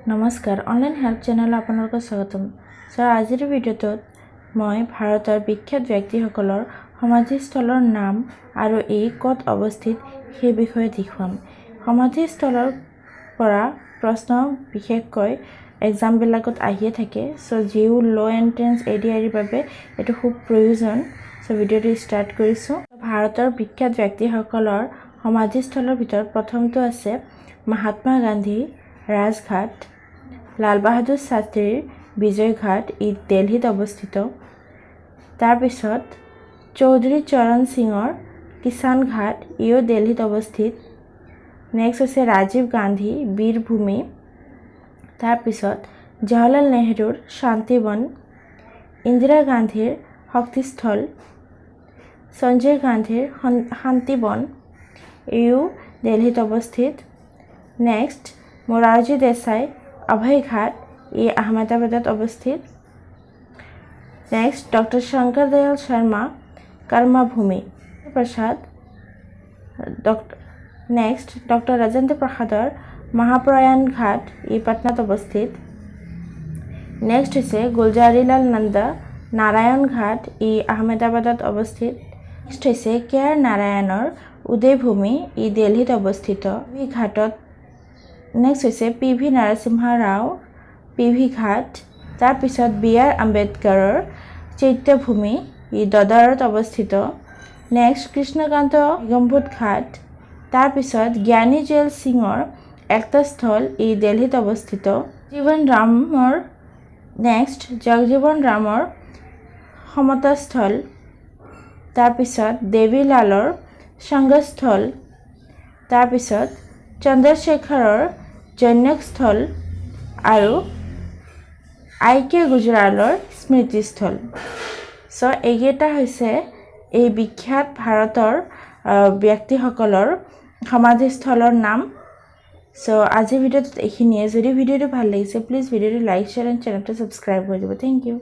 নমস্কাৰ online help channel আপোনালোকক স্বাগতম আজিৰ ভিডিঅ'টোত মই ভাৰতৰ বিখ্যাত ব্যক্তিসকলৰ সমাধিস্থলৰ নাম আৰু এই ক'ত অৱস্থিত সেই বিষয়ে দেখুৱাম সমাধিস্থলৰ পৰা প্ৰশ্ন বিশেষকৈ এক্সাম বিলাকত আহিয়ে থাকে যিও লো এন্ট্ৰেন্স এডিআৰিৰ বাবে এটো খুব প্ৰয়োজন ভিডিঅ'টো ষ্টাৰ্ট কৰিছো ভাৰতৰ বিখ্যাত ব্যক্তিসকলৰ সমাধিস্থলৰ ভিতৰত প্ৰথমটো আছে মহাত্মা গান্ধী ৰাজঘাট লাল বাহাদুৰ শাস্ত্ৰীৰ বিজয় ঘাট ই দিল্লীত অৱস্থিত তাৰ পিছত চৌধুৰী চৰণ সিঙৰ কিষান ঘাট ইও দিল্লীত অৱস্থিত নেক্সট আছে ৰাজীৱ গান্ধী বীৰভূমি তাৰ পিছত জৱাহৰলাল নেহৰুৰ শান্তিবন ইন্দিৰা গান্ধীৰ শক্তিস্থল সঞ্জয় গান্ধীৰ শান্তিবন ইও দিল্লীত অৱস্থিত নেক্সট মোৰাৰজী দেশাই অভয় ঘাট ই আহমেদাবাদত অৱস্থিত নেক্সট ডক্টৰ শংকৰ দয়াল শৰ্মা কৰ্মভূমি প্ৰসাদ নেক্সট ডক্টৰ ৰাজেন্দ্ৰ প্ৰসাদৰ মহাপ্ৰয়াণ ঘাট ই পাটনাত অৱস্থিত নেক্সট হৈছে গুলজাৰীলাল নন্দা নাৰায়ণ ঘাট ই আহমেদাবাদত অৱস্থিত নেক্সট হৈছে কে আৰ নাৰায়ণৰ উদয়ভূমি ই দিল্লীত অৱস্থিত এই ঘাটত নেক্সট হৈছে পিভি নৰসিম্হা ৰাও পিভি ঘাট তাৰ পিছত বি আৰ আম্বেদকাৰৰ চৈত্যভূমি ই দদৰত অৱস্থিত নেক্সট কৃষ্ণকান্ত নিগমবোধ ঘাট তাৰ পিছত জ্ঞানী জৈল সিঙৰ একতাস্থল ই দিল্লীত অৱস্থিত জীৱন ৰামৰ নেক্সট জগজীৱন ৰামৰ সমতাস্থল তাৰ পিছত দেৱীলালৰ সংগস্থল তাৰ পিছত চন্দ্ৰশেখৰৰ জন্যস্থল আৰু আইকে গুজৰালৰ স্মৃতিস্থল এইকেইটা হৈছে এই বিখ্যাত ভাৰতৰ ব্যক্তিসকলৰ সমাধিস্থলৰ নাম আজিৰ ভিডিঅ'টোত এইখিনিয়ে যদি ভিডিঅ'টো ভাল লাগিছে প্লিজ ভিডিঅ'টো লাইক শ্বেয়াৰ এণ্ড চেনেলটো ছাবস্ক্ৰাইব কৰি দিব থেংক ইউ